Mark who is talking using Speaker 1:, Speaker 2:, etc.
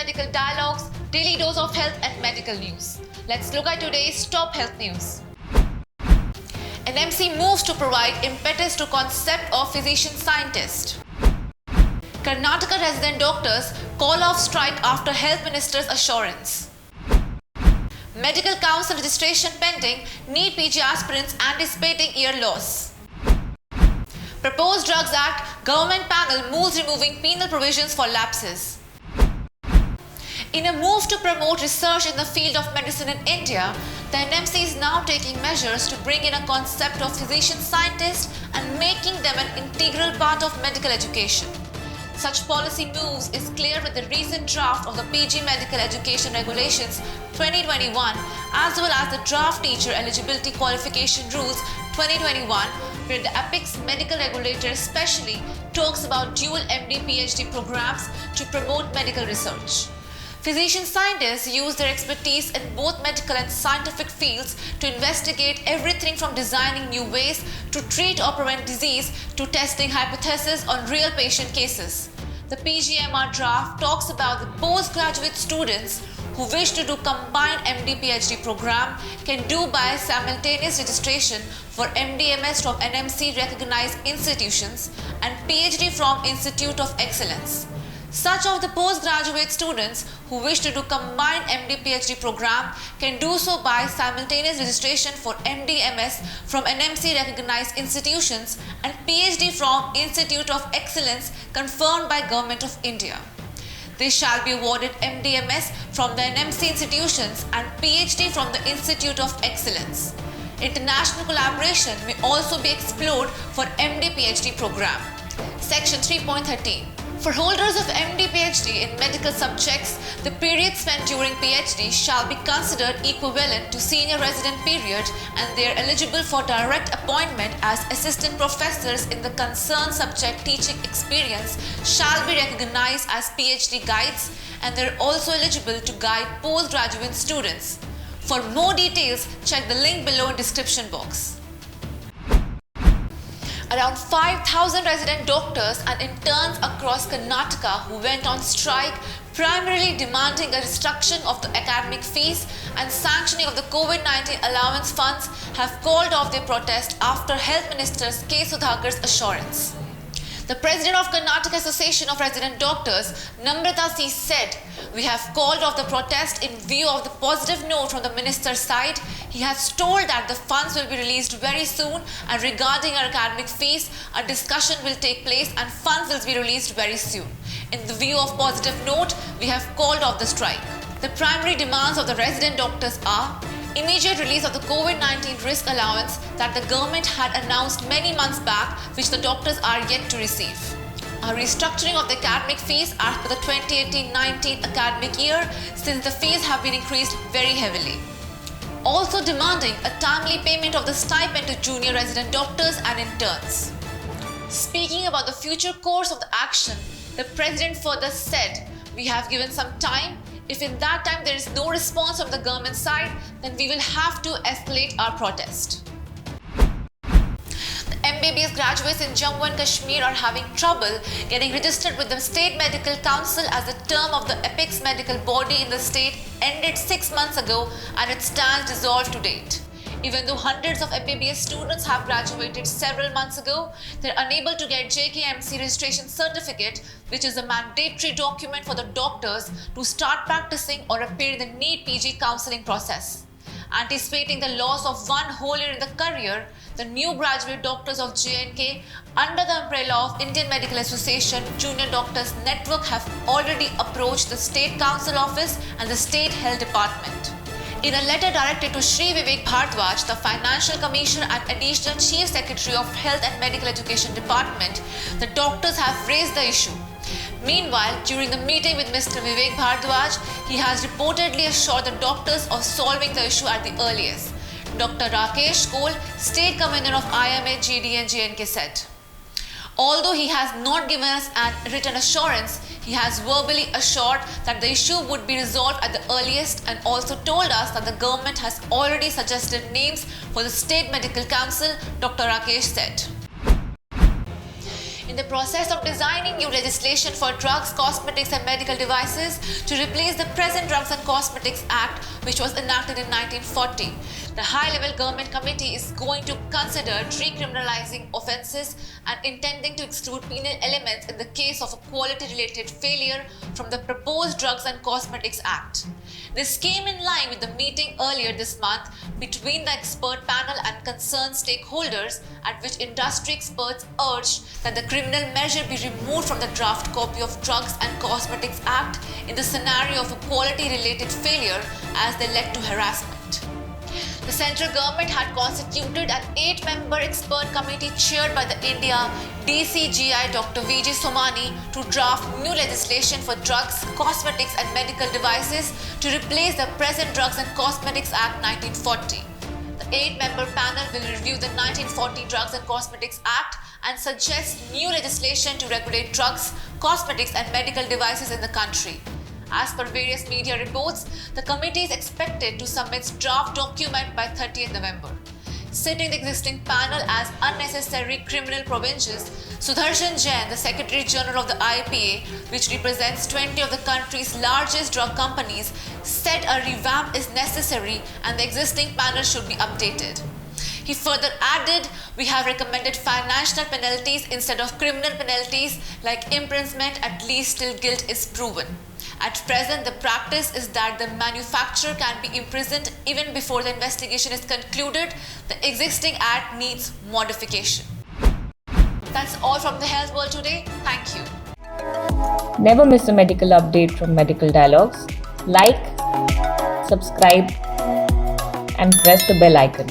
Speaker 1: Medical Dialogues, daily dose of health and medical news. Let's look at today's top health news. NMC moves to provide impetus to concept of physician-scientist. Karnataka resident doctors call off strike after health minister's assurance. Medical council registration pending, NEET PG aspirants anticipating ear loss. Proposed Drugs Act, government panel moves removing penal provisions for lapses. In a move to promote research in the field of medicine in India, the NMC is now taking measures to bring in a concept of physician-scientist and making them an integral part of medical education. Such policy moves is clear with the recent draft of the PG Medical Education Regulations 2021 as well as the draft Teacher Eligibility Qualification Rules 2021, where the Apex Medical Regulator especially talks about dual MD-PhD programs to promote medical research. Physician-scientists use their expertise in both medical and scientific fields to investigate everything from designing new ways to treat or prevent disease to testing hypotheses on real patient cases. The PGMR draft talks about the postgraduate students who wish to do combined MD-PhD program can do by simultaneous registration for MD-MS from NMC recognized institutions and PhD from Institute of Excellence. Such of the postgraduate students who wish to do combined MD-PhD program can do so by simultaneous registration for MD-MS from NMC recognized institutions and PhD from Institute of Excellence confirmed by Government of India. They shall be awarded MD-MS from the NMC institutions and PhD from the Institute of Excellence. International collaboration may also be explored for MD-PhD program. Section 3.13. For holders of MD-PhD in medical subjects, the period spent during PhD shall be considered equivalent to senior resident period and they are eligible for direct appointment as assistant professors in the concerned subject. Teaching experience shall be recognized as PhD guides and they are also eligible to guide postgraduate students. For more details, check the link below in description box. Around 5,000 resident doctors and interns across Karnataka who went on strike, primarily demanding a reduction of the academic fees and sanctioning of the COVID-19 allowance funds, have called off their protest after Health Minister K. Sudhakar's assurance. The President of Karnataka Association of Resident Doctors, Namrata C. said, "We have called off the protest in view of the positive note from the minister's side. He has told that the funds will be released very soon and regarding our academic fees, a discussion will take place and funds will be released very soon. In the view of positive note, we have called off the strike." The primary demands of the resident doctors are immediate release of the COVID-19 risk allowance that the government had announced many months back, which the doctors are yet to receive. A restructuring of the academic fees as per the 2018-19 academic year, since the fees have been increased very heavily. Also demanding a timely payment of the stipend to junior resident doctors and interns. Speaking about the future course of the action, the President further said, "We have given some time. If in that time there is no response from the government side, then we will have to escalate our protest." The MBBS graduates in Jammu and Kashmir are having trouble getting registered with the State Medical Council as the term of the apex medical body in the state ended 6 months ago and it stands dissolved to date. Even though hundreds of MBBS students have graduated several months ago, they are unable to get JKMC registration certificate, which is a mandatory document for the doctors to start practicing or appear in the NEET PG counseling process. Anticipating the loss of one whole year in the career, the new graduate doctors of JNK, under the umbrella of Indian Medical Association Junior Doctors Network, have already approached the State Council Office and the State Health Department. In a letter directed to Shri Vivek Bhardwaj, the Financial Commissioner and Additional Chief Secretary of Health and Medical Education Department, the doctors have raised the issue. Meanwhile, during the meeting with Mr. Vivek Bhardwaj, he has reportedly assured the doctors of solving the issue at the earliest. Dr. Rakesh Koul, State Commissioner of IMA, GD and JNK said, "Although he has not given us a written assurance, he has verbally assured that the issue would be resolved at the earliest and also told us that the government has already suggested names for the State Medical Council," Dr. Rakesh said. In in the process of designing new legislation for drugs, cosmetics and medical devices to replace the present Drugs and Cosmetics Act, which was enacted in 1940. The high-level government committee is going to consider decriminalizing offences and intending to exclude penal elements in the case of a quality-related failure from the proposed Drugs and Cosmetics Act. This came in line with the meeting earlier this month between the expert panel and concerned stakeholders, at which industry experts urged that the criminal measure be removed from the draft copy of Drugs and Cosmetics Act in the scenario of a quality-related failure as they led to harassment. The central government had constituted an 8-member expert committee chaired by the India DCGI Dr. Vijay Somani to draft new legislation for drugs, cosmetics and medical devices to replace the present Drugs and Cosmetics Act 1940. The 8-member panel will review the 1940 Drugs and Cosmetics Act and suggest new legislation to regulate drugs, cosmetics and medical devices in the country. As per various media reports, the committee is expected to submit its draft document by 30th November. Citing the existing panel as unnecessary criminal provisions, Sudarshan Jain, the Secretary General of the IPA, which represents 20 of the country's largest drug companies, said a revamp is necessary and the existing panel should be updated. He further added, "We have recommended financial penalties instead of criminal penalties like imprisonment at least till guilt is proven. At present, the practice is that the manufacturer can be imprisoned even before the investigation is concluded. The existing act needs modification." That's all from the Health World today. Thank you.
Speaker 2: Never miss a medical update from Medical Dialogues. Like, subscribe, and press the bell icon.